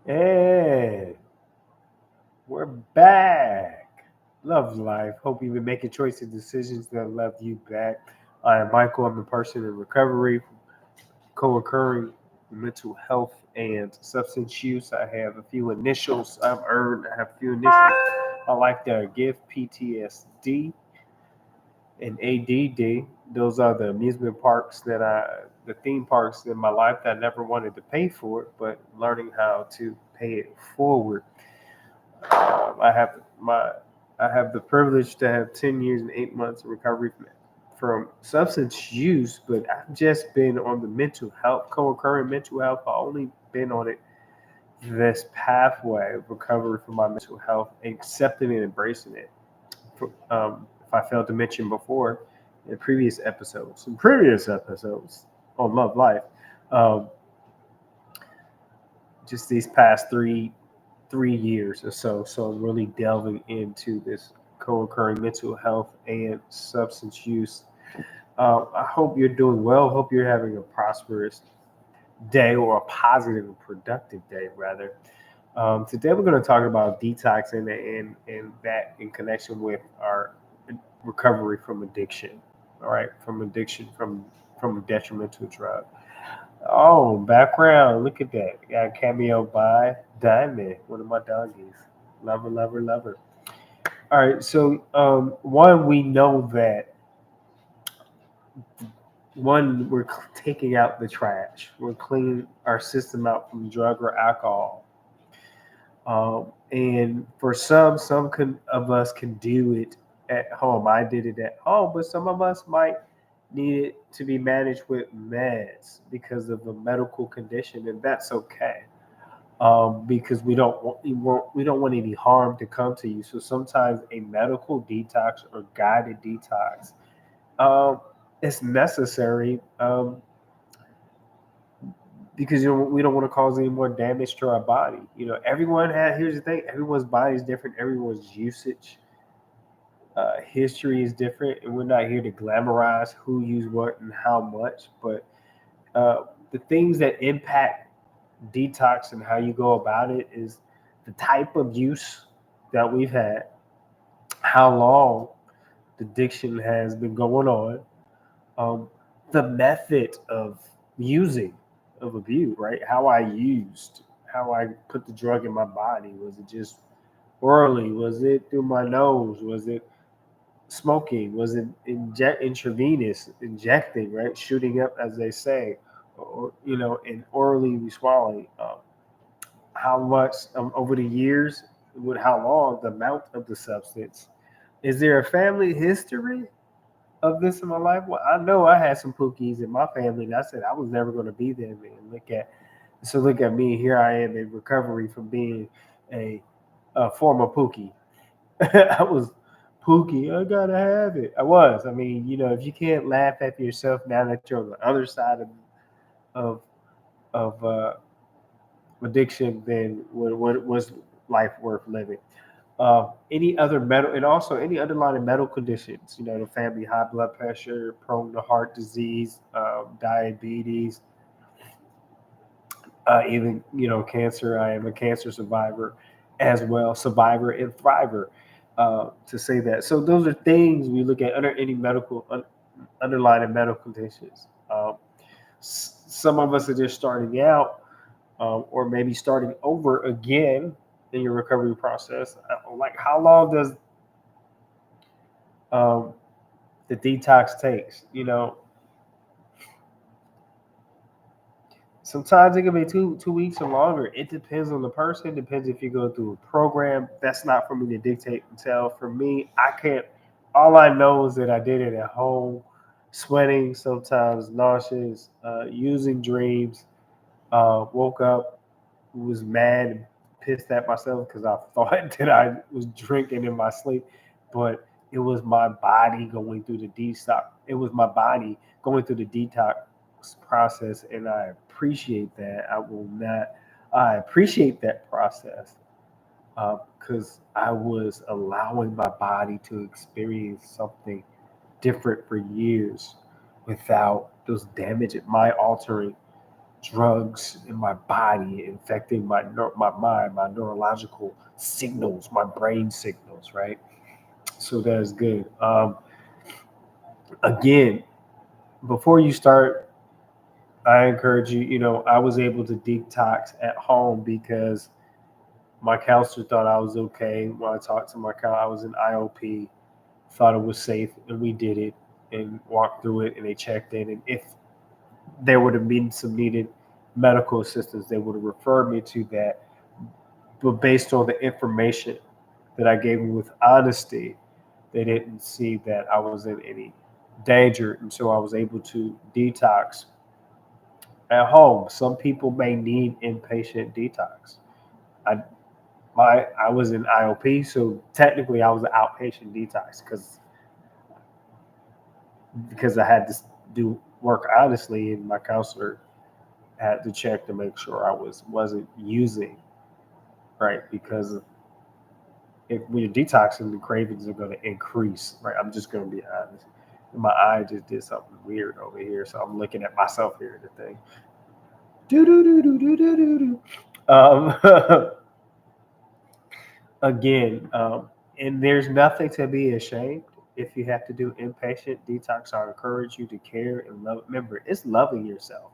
And we're back. Love life. Hope you've been making choices and decisions that love you back. I am Michael. I'm a person in recovery from co-occurring mental health and substance use. I have a few initials I've earned. I have a few initials I like to give: PTSD and ADD. Those are the amusement parks the theme parks in my life that I never wanted to pay for, but learning how to pay it forward. I have my I have the privilege to have 10 years and 8 months of recovery from substance use, but I've just been on the mental health, co-occurring mental health. I've only been on it this pathway of recovery from my mental health, accepting and embracing it. If I failed to mention before in previous episodes on Love Life, um, just these past three years or so. So I'm really delving into this co-occurring mental health and substance use. I hope you're doing well. Hope you're having a prosperous day or a positive and productive day, rather. Today we're going to talk about detox and that in connection with our recovery from addiction. All right, from addiction from a detrimental drug. Oh, background. Look at that. Got a cameo by Diamond, one of my doggies. Lover, lover, lover. All right. So, one, we know that we're taking out the trash. We're cleaning our system out from drug or alcohol. And for of us can do it at home. I did it at home, but some of us might need it to be managed with meds because of a medical condition, and that's okay. Because we don't want any harm to come to you. So sometimes a medical detox or guided detox um, is necessary because we don't want to cause any more damage to our body. Here's the thing: everyone's body is different. Everyone's usage history is different, and we're not here to glamorize who used what and how much. But the things that impact detox and how you go about it is the type of use that we've had, how long the addiction has been going on, um, the method of using of abuse, right? How I put the drug in my body. Was it just orally? Was it through my nose? Was it smoking? Was it intravenous injecting, right? Shooting up, as they say, or and orally swallowing. How much over the years, with how long, the amount of the substance. Is there a family history of this in my life? Well, I know I had some pookies in my family, and I said I was never going to be there, man. Look at me. Here I am in recovery from being a, a former pookie. I was pookie. I gotta have it. I was. I mean, if you can't laugh at yourself now that you're on the other side of of addiction, then what was life worth living? Any other medical, and also any underlying medical conditions, the family: high blood pressure, prone to heart disease, diabetes, even, cancer. I am a cancer survivor as well, survivor and thriver, to say that. So those are things we look at under any underlying medical conditions. Some of us are just starting out, or maybe starting over again in your recovery process. Like, how long does um, the detox takes? Sometimes it can be two weeks or longer. It depends on the person. It depends if you go through a program. That's not for me to dictate and tell. For me, I can't. All I know is that I did it at home, sweating, sometimes nauseous, using dreams. Woke up, was mad and pissed at myself because I thought that I was drinking in my sleep, but it was my body going through the detox. It was my body going through the detox process, and I appreciate that. I will not. I appreciate that process because I was allowing my body to experience something different for years without those damage, my altering drugs in my body infecting my mind, my neurological signals, my brain signals, right? So that's good. Again, before you start, I encourage you. I was able to detox at home because my counselor thought I was okay when I talked to my counselor. I was in IOP, thought it was safe, and we did it and walked through it, and they checked in. And if there would have been some needed medical assistance, they would have referred me to that. But based on the information that I gave them with honesty, they didn't see that I was in any danger, and so I was able to detox at home. Some people may need inpatient detox. I I was in IOP, so technically I was an outpatient detox because I had to do work honestly, and my counselor had to check to make sure I wasn't using, right, because if we're detoxing, the cravings are going to increase, right? I'm just going to be honest. My eye just did something weird over here, so I'm looking at myself here. The thing, do do do do do do do do. Again, and there's nothing to be ashamed if you have to do inpatient detox. I encourage you to care and love. Remember, it's loving yourself.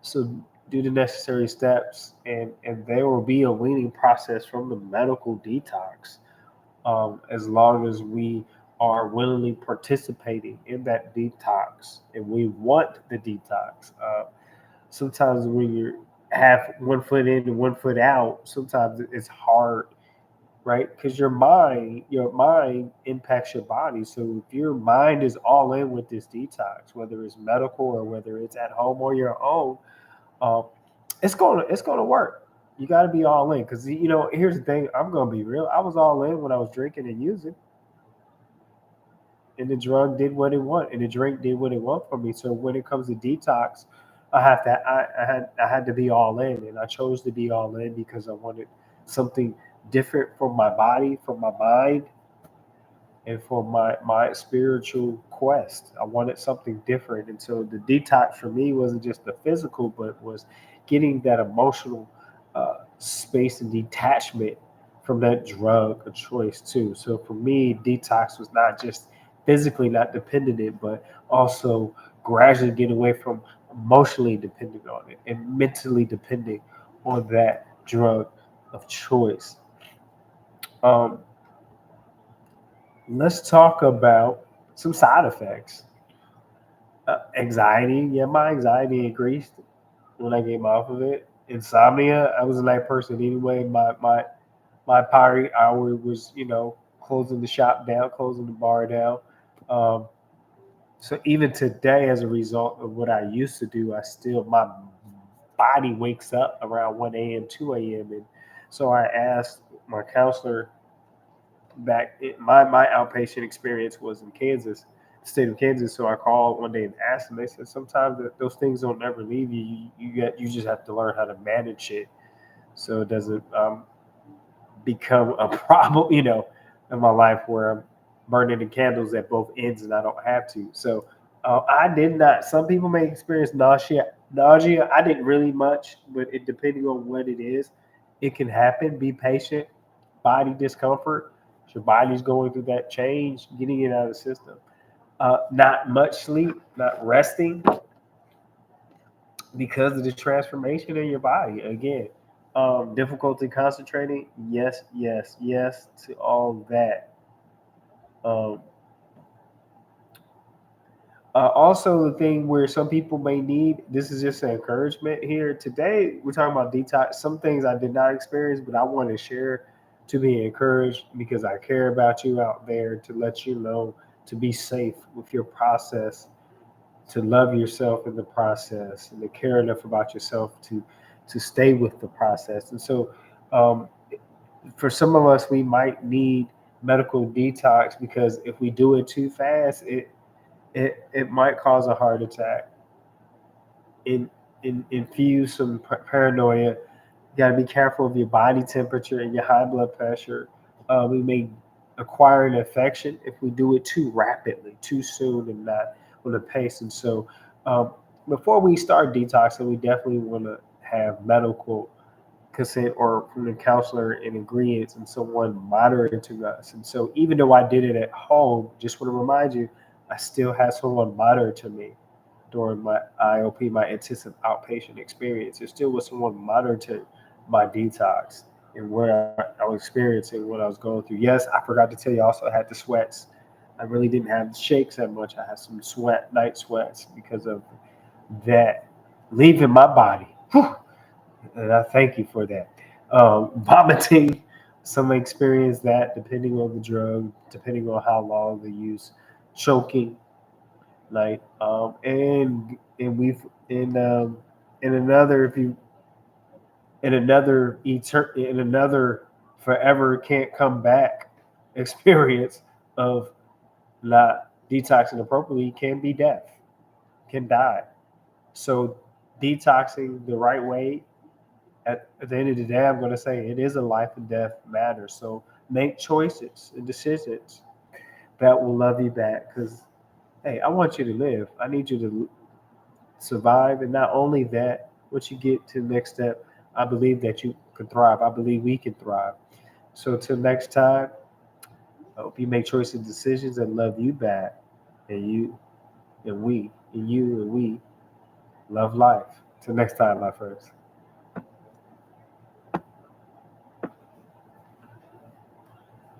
So do the necessary steps, and there will be a weaning process from the medical detox, as long as we are willingly participating in that detox and we want the detox. Sometimes when you're half one foot in and one foot out, sometimes it's hard, right? Because your mind impacts your body. So if your mind is all in with this detox, whether it's medical or whether it's at home or your own, um, it's gonna work. You got to be all in because here's the thing. I'm gonna be real. I was all in when I was drinking and using, and the drug did what it want, and the drink did what it want for me. So when it comes to detox, I had to be all in, and I chose to be all in because I wanted something different for my body, for my mind, and for my spiritual quest. I wanted something different, and so the detox for me wasn't just the physical, but was getting that emotional space and detachment from that drug of choice too. So for me, detox was not just physically not dependent it, but also gradually getting away from emotionally dependent on it and mentally depending on that drug of choice. Um, let's talk about some side effects. Anxiety, yeah, my anxiety increased when I came off of it. Insomnia, I was a night person anyway. My party hour was, closing the shop down, closing the bar down. Um, so even today, as a result of what I used to do, I still my body wakes up around 1 a.m., 2 a.m. And so I asked my counselor my outpatient experience was in Kansas, the state of Kansas. So I called one day and asked them. They said sometimes those things don't never leave you. You just have to learn how to manage it so it doesn't become a problem, in my life where I'm burning the candles at both ends and I don't have to. So I did not. Some people may experience nausea. Nausea, I didn't really much, but it depending on what it is, it can happen. Be patient. Body discomfort. Your body's going through that change, getting it out of the system. Not much sleep, not resting because of the transformation in your body. Again, difficulty concentrating. Yes, yes, yes to all that. Um, also, the thing where some people may need this is just an encouragement here. Today, we're talking about detox. Some things I did not experience, but I want to share to be encouraged because I care about you out there to let you know to be safe with your process, to love yourself in the process, and to care enough about yourself to stay with the process. And so, um, for some of us, we might need medical detox because if we do it too fast, it might cause a heart attack. In, infuse some paranoia. You got to be careful of your body temperature and your high blood pressure. We may acquire an infection if we do it too rapidly, too soon, and not with a pace. And so, um, before we start detoxing, we definitely want to have medical consent or from the counselor and ingredients and someone monitoring us. And so even though I did it at home, just want to remind you, I still had someone monitor me during my IOP, my intensive outpatient experience. There still was someone monitoring my detox and what I was experiencing, what I was going through. Yes, I forgot to tell you, I also had the sweats. I really didn't have the shakes that much. I had some night sweats because of that leaving my body. Whew, and I thank you for that. Vomiting, some experience that depending on the drug, depending on how long they use, choking, like and we've in another if you in another forever can't come back experience of not detoxing appropriately can be death, can die. So detoxing the right way at the end of the day, I'm going to say it is a life and death matter. So make choices and decisions that will love you back. Because hey, I want you to live. I need you to survive, and not only that, once you get to the next step, I believe that you can thrive. I believe we can thrive. So until next time, I hope you make choices and decisions that love you back, and you and we love life. Till next time, my friends.